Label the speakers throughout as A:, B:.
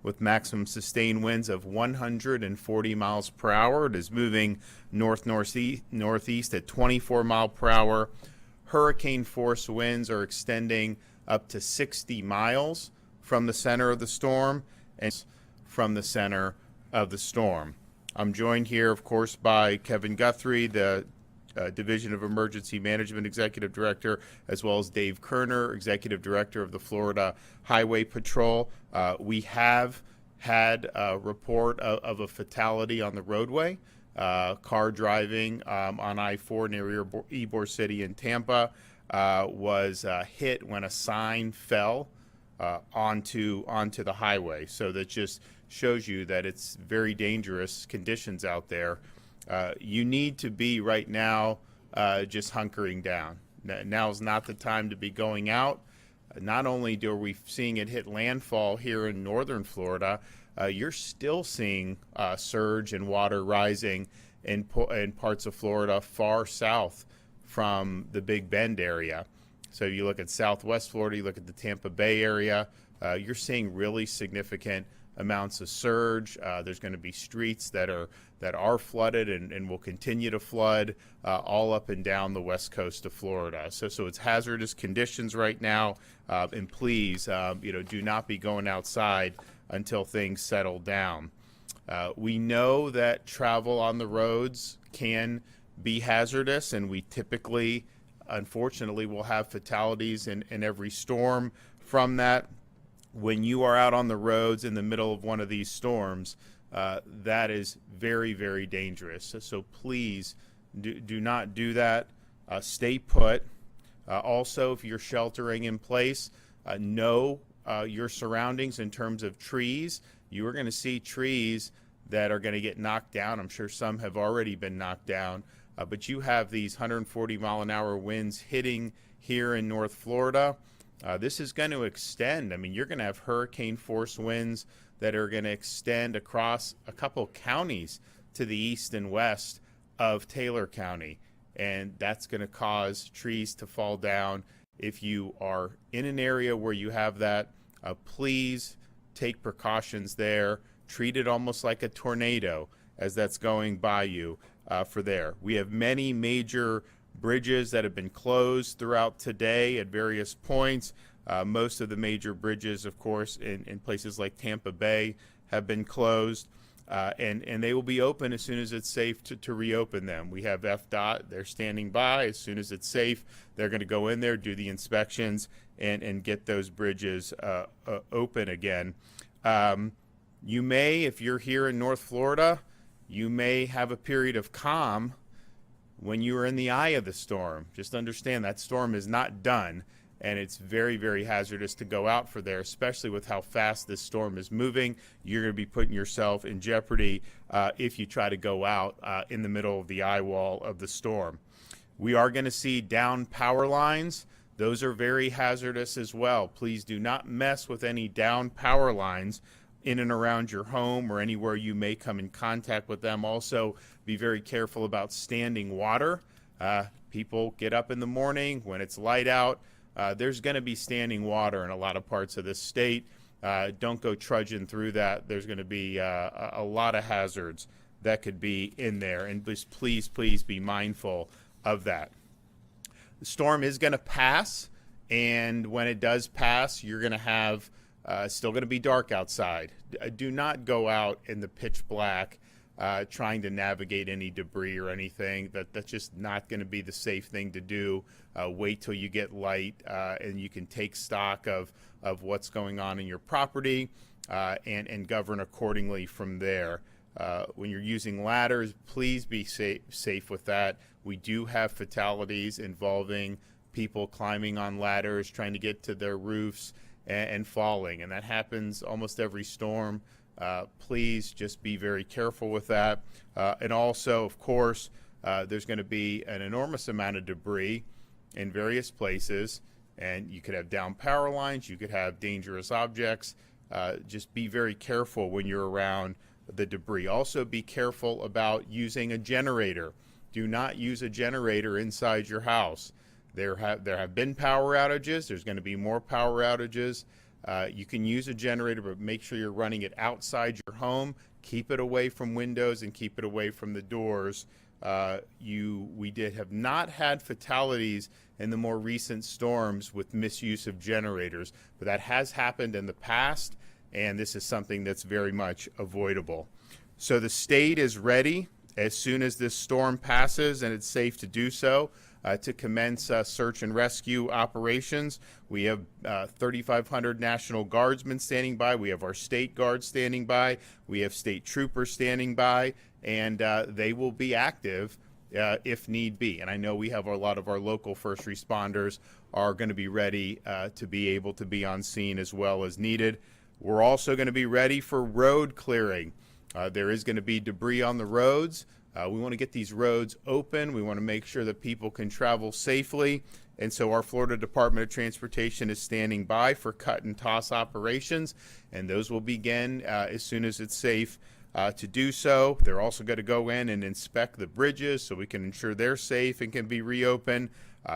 A: with maximum sustained winds of 140 miles per hour. It is moving northeast at 24 mile per hour. Hurricane force winds are extending up to 60 miles from the center of the storm and from the center of the storm. I'm joined here, of course, by Kevin Guthrie, the Division of Emergency Management Executive Director, as well as Dave Kerner, Executive Director of the Florida Highway Patrol. We have had a report of a fatality on the roadway, car driving on I-4 near Ybor City in Tampa, was hit when a sign fell onto the highway. So that just shows you that it's very dangerous conditions out there. You need to be right now just hunkering down. Now is not the time to be going out. Not only are we seeing it hit landfall here in northern Florida, you're still seeing surge and water rising in parts of Florida far south from the Big Bend area. So you look at southwest Florida, you look at the Tampa Bay area, you're seeing really significant amounts of surge. There's going to be streets that are flooded and will continue to flood all up and down the west coast of Florida. So it's hazardous conditions right now, and please, do not be going outside until things settle down. We know that travel on the roads can be hazardous, and we typically, unfortunately, will have fatalities in every storm from that. When you are out on the roads in the middle of one of these storms, that is very, very dangerous. So please do not do that. Stay put. Also, if you're sheltering in place, know your surroundings in terms of trees. You are going to see trees that are going to get knocked down. I'm sure some have already been knocked down. But you have these 140 mile an hour winds hitting here in North Florida. This is going to extend. I mean, you're going to have hurricane force winds that are going to extend across a couple counties to the east and west of Taylor County. And that's going to cause trees to fall down. If you are in an area where you have that, please take precautions there. Treat it almost like a tornado as that's going by you for there. We have many major bridges that have been closed throughout today at various points. Most of the major bridges, of course, in places like Tampa Bay have been closed, and they will be open as soon as it's safe to reopen them. We have FDOT, they're standing by. As soon as it's safe, they're going to go in there, do the inspections, and get those bridges open again. You may, if you're here in North Florida, you may have a period of calm when you are in the eye of the storm. Just understand that storm is not done, and it's very, very hazardous to go out for there, especially with how fast this storm is moving. You're going to be putting yourself in jeopardy if you try to go out in the middle of the eye wall of the storm. We are going to see down power lines. Those are very hazardous as well. Please do not mess with any down power lines in and around your home or anywhere you may come in contact with them. Also, be very careful about standing water. People get up in the morning when it's light out. There's going to be standing water in a lot of parts of this state. Don't go trudging through that. There's going to be a lot of hazards that could be in there, and just please be mindful of that. The storm is going to pass, and when it does pass, you're going to have still going to be dark outside. Do not go out in the pitch black trying to navigate any debris or anything. That's just not going to be the safe thing to do. Wait till you get light and you can take stock of what's going on in your property and govern accordingly from there. When you're using ladders, please be safe with that. We do have fatalities involving people climbing on ladders, trying to get to their roofs and falling, and that happens almost every storm. Please just be very careful with that. And also, of course, there's going to be an enormous amount of debris in various places, and you could have down power lines, you could have dangerous objects. Just be very careful when you're around the debris. Also, be careful about using a generator. Do not use a generator inside your house. There have been power outages. There's going to be more power outages. You can use a generator, but make sure you're running it outside your home. Keep it away from windows and keep it away from the doors. We have not had fatalities in the more recent storms with misuse of generators, but that has happened in the past, and this is something that's very much avoidable. So the state is ready as soon as this storm passes and it's safe to do so, to commence search and rescue operations. We have 3,500 National Guardsmen standing by. We have our state guards standing by. We have state troopers standing by, and they will be active if need be. And I know we have a lot of our local first responders are going to be ready to be able to be on scene as well as needed. We're also going to be ready for road clearing. There is going to be debris on the roads. We want to get these roads open. We want to make sure that people can travel safely. And so our Florida Department of Transportation is standing by for cut and toss operations, and those will begin as soon as it's safe to do so. They're also going to go in and inspect the bridges so we can ensure they're safe and can be reopened.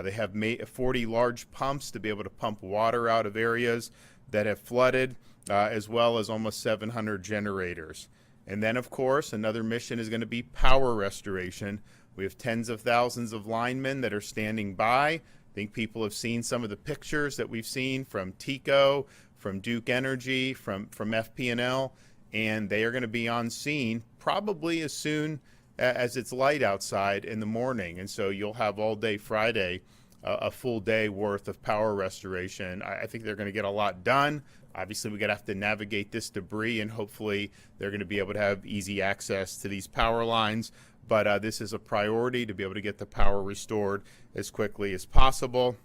A: They have 40 large pumps to be able to pump water out of areas that have flooded, as well as almost 700 generators. And then, of course, another mission is going to be power restoration. We have tens of thousands of linemen that are standing by. I think people have seen some of the pictures that we've seen from TECO, from Duke Energy, from FP&L, and they are going to be on scene probably as soon as it's light outside in the morning. And so you'll have all day Friday, a full day worth of power restoration. I think they're going to get a lot done. Obviously, we're going to have to navigate this debris, and hopefully they're going to be able to have easy access to these power lines. But this is a priority to be able to get the power restored as quickly as possible.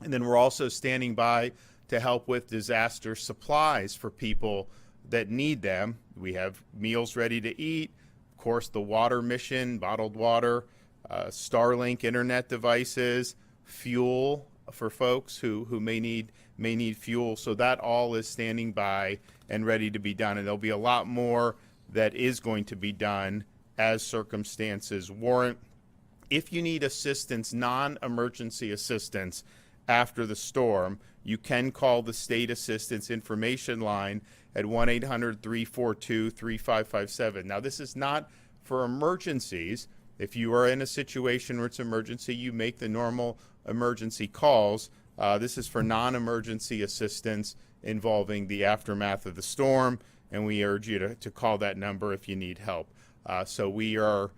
A: And then we're also standing by to help with disaster supplies for people that need them. We have meals ready to eat, of course, the water mission, bottled water, Starlink internet devices, fuel for folks who may need fuel. So that all is standing by and ready to be done. And there'll be a lot more that is going to be done as circumstances warrant. If you need assistance, non-emergency assistance after the storm, you can call the State Assistance Information Line at 1-800-342-3557. Now, this is not for emergencies. If you are in a situation where it's emergency, you make the normal emergency calls. This is for non-emergency assistance involving the aftermath of the storm, and we urge you to call that number if you need help. So we are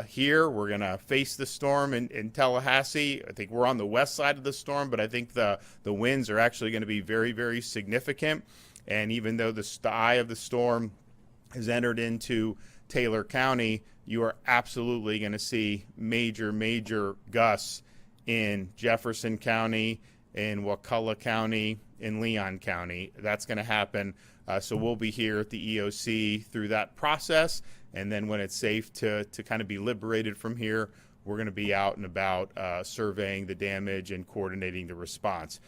A: here. We're going to face the storm in Tallahassee. I think we're on the west side of the storm, but I think the winds are actually going to be very, very significant. And even though the eye of the storm has entered into Taylor County, you are absolutely going to see major, major gusts in Jefferson County, in Wakulla County, in Leon County. That's going to happen. So we'll be here at the EOC through that process. And then when it's safe to kind of be liberated from here, we're going to be out and about surveying the damage and coordinating the response.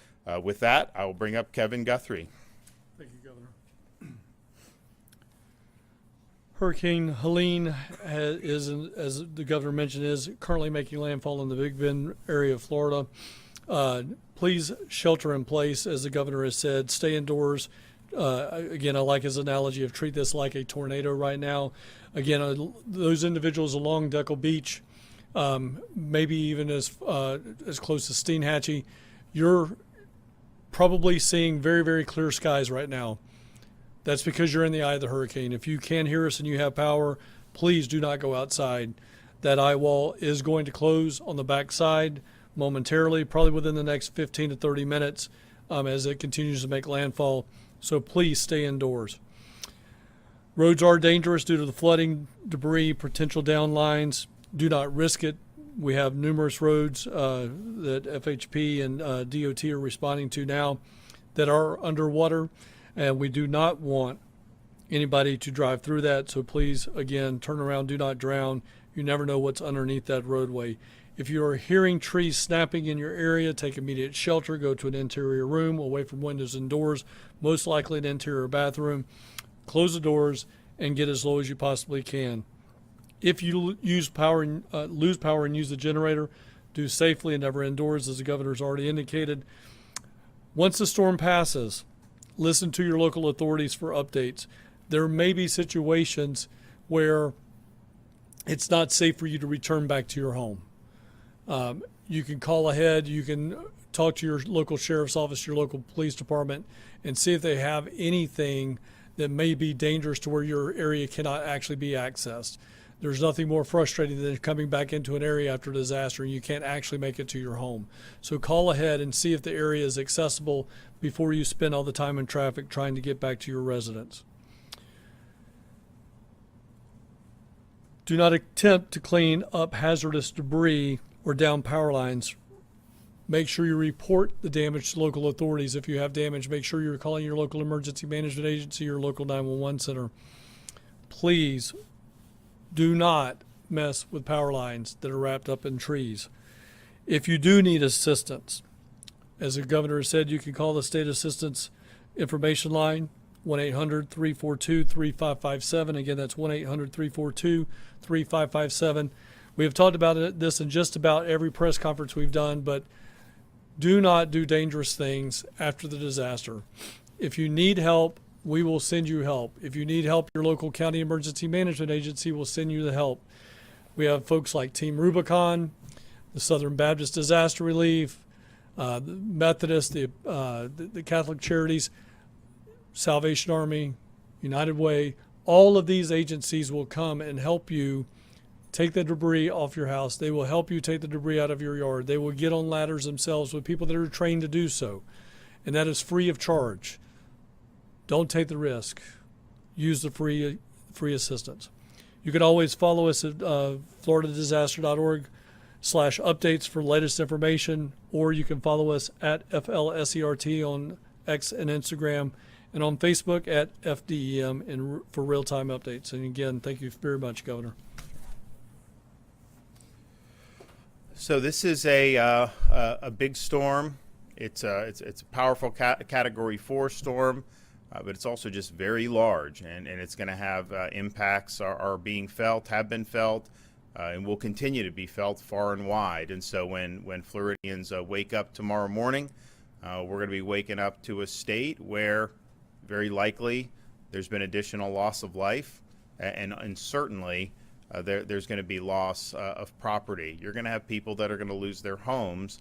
A: With that, I will bring up Kevin Guthrie.
B: Thank you, Governor. Hurricane Helene is, as the governor mentioned, is currently making landfall in the Big Bend area of Florida. Please shelter in place, as the governor has said. Stay indoors. Again, I like his analogy of treat this like a tornado right now. Again, those individuals along Deckle Beach, maybe even as close as Steinhatchee, you're probably seeing very, very clear skies right now. That's because you're in the eye of the hurricane. If you can hear us and you have power, please do not go outside. That eye wall is going to close on the back side momentarily, probably within the next 15 to 30 minutes as it continues to make landfall. So please stay indoors. Roads are dangerous due to the flooding, debris, potential downlines. Do not risk it. We have numerous roads that FHP and DOT are responding to now that are underwater, and we do not want anybody to drive through that. So please, again, turn around, do not drown. You never know what's underneath that roadway. If you are hearing trees snapping in your area, take immediate shelter. Go to an interior room away from windows and doors, most likely an interior bathroom. Close the doors and get as low as you possibly can. If you lose power and use the generator, do safely and never indoors, as the governor's already indicated. Once the storm passes, Listen to your local authorities for updates. There may be situations where it's not safe for you to return back to your home. You can call ahead. You can talk to your local sheriff's office, your local police department, and see if they have anything that may be dangerous to where your area cannot actually be accessed. There's nothing more frustrating than coming back into an area after a disaster and you can't actually make it to your home. So call ahead and see if the area is accessible before you spend all the time in traffic trying to get back to your residence. Do not attempt to clean up hazardous debris or down power lines. Make sure you report the damage to local authorities. If you have damage, make sure you're calling your local emergency management agency or local 911 center. Please do not mess with power lines that are wrapped up in trees. If you do need assistance, as the governor said, you can call the state assistance information line, 1-800-342-3557. Again, that's 1-800-342-3557. We have talked about this in just about every press conference we've done, but do not do dangerous things after the disaster. If you need help, we will send you help. If you need help, your local county emergency management agency will send you the help. We have folks like Team Rubicon, the Southern Baptist Disaster Relief, the Methodist, the Catholic Charities, Salvation Army, United Way. All of these agencies will come and help you take the debris off your house. They will help you take the debris out of your yard. They will get on ladders themselves with people that are trained to do so. And that is free of charge. Don't take the risk. Use the free assistance. You can always follow us at floridadisaster.org/updates for latest information, or you can follow us at FLSERT on X and Instagram, and on Facebook at FDEM for real-time updates. And again, thank you very much, Governor.
A: So this is a big storm. It's a powerful Category 4 storm, but it's also just very large, and it's going to have impacts are being felt, have been felt, and will continue to be felt far and wide. And so when Floridians wake up tomorrow morning, we're going to be waking up to a state where very likely there's been additional loss of life, and certainly there's going to be loss of property. You're going to have people that are going to lose their homes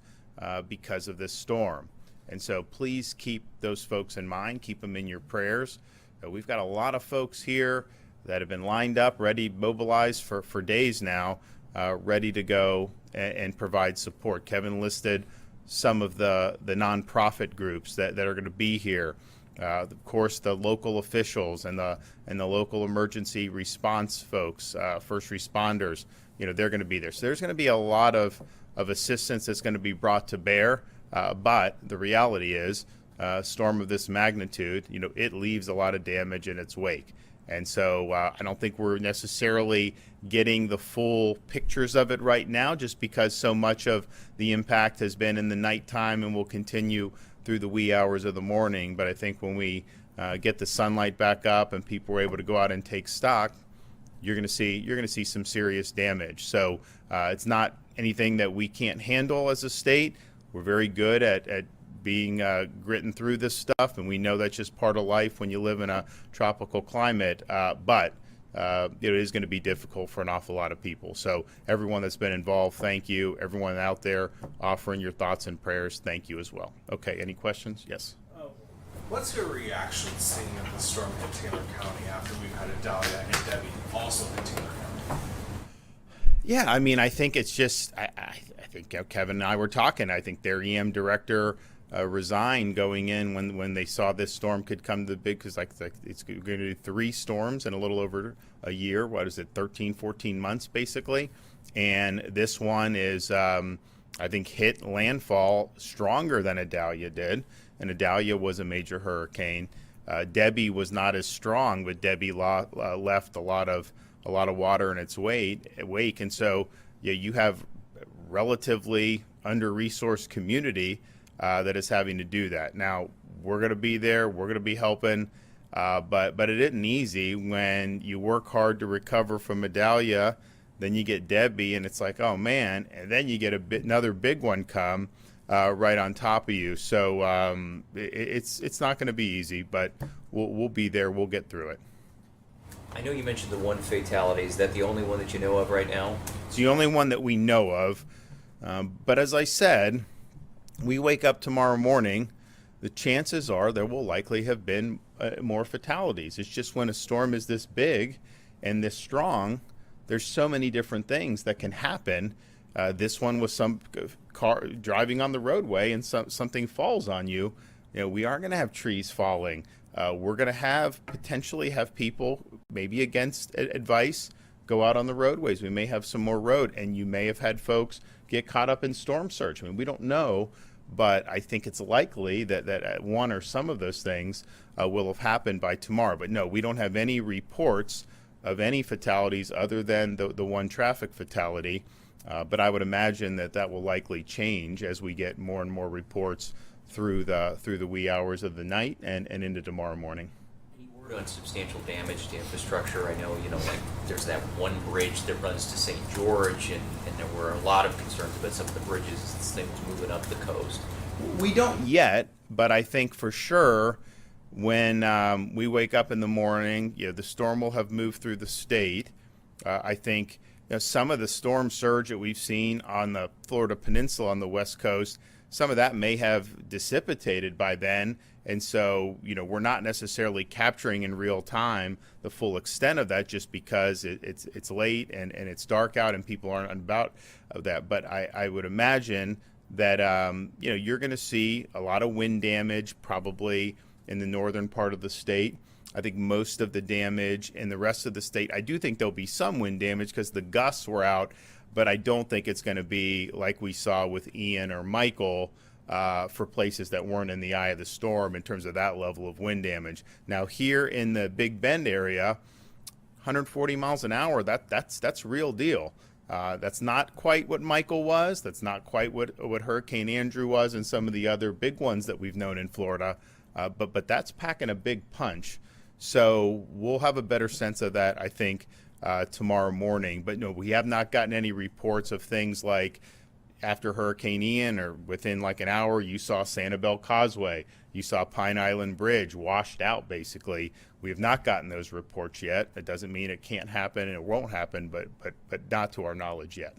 A: because of this storm. And so please keep those folks in mind. Keep them in your prayers. We've got a lot of folks here that have been lined up, ready, mobilized for days now, ready to go and provide support. Kevin listed some of the nonprofit groups that are going to be here. Of course, the local officials and the local emergency response folks, first responders, they're going to be there. So there's going to be a lot of assistance that's going to be brought to bear. But the reality is, a storm of this magnitude, it leaves a lot of damage in its wake. And so I don't think we're necessarily getting the full pictures of it right now, just because so much of the impact has been in the nighttime and will continue through the wee hours of the morning. But I think when we get the sunlight back up and people are able to go out and take stock, you're going to see some serious damage. So it's not anything that we can't handle as a state. We're very good at being gritting through this stuff, and we know that's just part of life when you live in a tropical climate. But it is going to be difficult for an awful lot of people. So everyone that's been involved, thank you. Everyone out there offering your thoughts and prayers, thank you as well. Okay, any questions? Yes.
C: What's your reaction seeing the storm hit Taylor County after we've had Adalia and Debbie also hit Taylor County?
A: Yeah, I mean, I think it's just, I think Kevin and I were talking. I think their EM director resigned going in when they saw this storm could come to the big, because it's going to do 3 storms in a little over a year. What is it, 13, 14 months basically? And this one is, I think, hit landfall stronger than Adalia did. And Adalia was a major hurricane. Debbie was not as strong, but Debbie left a lot of water in its wake. And so you have relatively under-resourced community that is having to do that. Now, we're going to be there. We're going to be helping. But it isn't easy when you work hard to recover from Adalia, then you get Debbie, and it's like, oh, man. And then you get another big one come. right on top of you. So it's not going to be easy, but we'll be there. We'll get through it.
D: I know you mentioned the one fatality. Is that the only one that you know of right now?
A: It's the only one that we know of. But as I said, we wake up tomorrow morning, the chances are there will likely have been more fatalities. It's just when a storm is this big and this strong, there's so many different things that can happen. This one was some car driving on the roadway and something falls on you. You know, we are going to have trees falling. We're going to potentially have people, maybe against advice, go out on the roadways. We may have some more road, and you may have had folks get caught up in storm surge. I mean, we don't know, but I think it's likely that one or some of those things will have happened by tomorrow. But no, we don't have any reports of any fatalities other than the one traffic fatality. But I would imagine that will likely change as we get more and more reports through the wee hours of the night and into tomorrow morning.
D: Any word on substantial damage to infrastructure? I know, like there's that one bridge that runs to St. George, and there were a lot of concerns about some of the bridges and things moving up the coast.
A: We don't yet, but I think for sure when we wake up in the morning, the storm will have moved through the state. I think some of the storm surge that we've seen on the Florida Peninsula on the West Coast, some of that may have dissipated by then. And so, we're not necessarily capturing in real time the full extent of that just because it's late and it's dark out and people aren't about of that. But I would imagine that, you're going to see a lot of wind damage probably in the northern part of the state. I think most of the damage in the rest of the state, I do think there'll be some wind damage because the gusts were out, but I don't think it's going to be like we saw with Ian or Michael for places that weren't in the eye of the storm in terms of that level of wind damage. Now here in the Big Bend area, 140 miles an hour, that's real deal. That's not quite what Michael was. That's not quite what Hurricane Andrew was and some of the other big ones that we've known in Florida. But that's packing a big punch. So we'll have a better sense of that, I think, tomorrow morning. But no, we have not gotten any reports of things like after Hurricane Ian or within like an hour, you saw Sanibel Causeway, you saw Pine Island Bridge washed out, basically. We have not gotten those reports yet. That doesn't mean it can't happen and it won't happen, but not to our knowledge yet.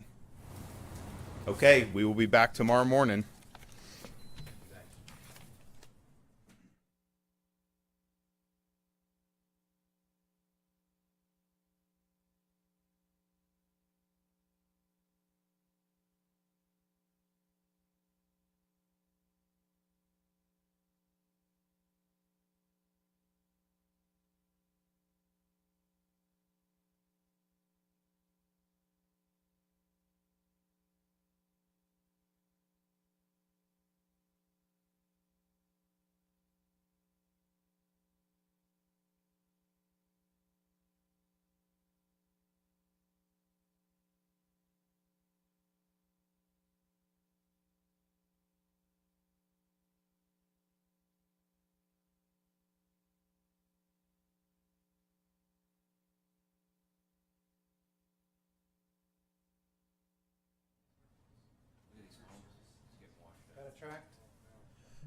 A: Okay, we will be back tomorrow morning.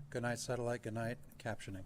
E: Good night, satellite. Good night, captioning.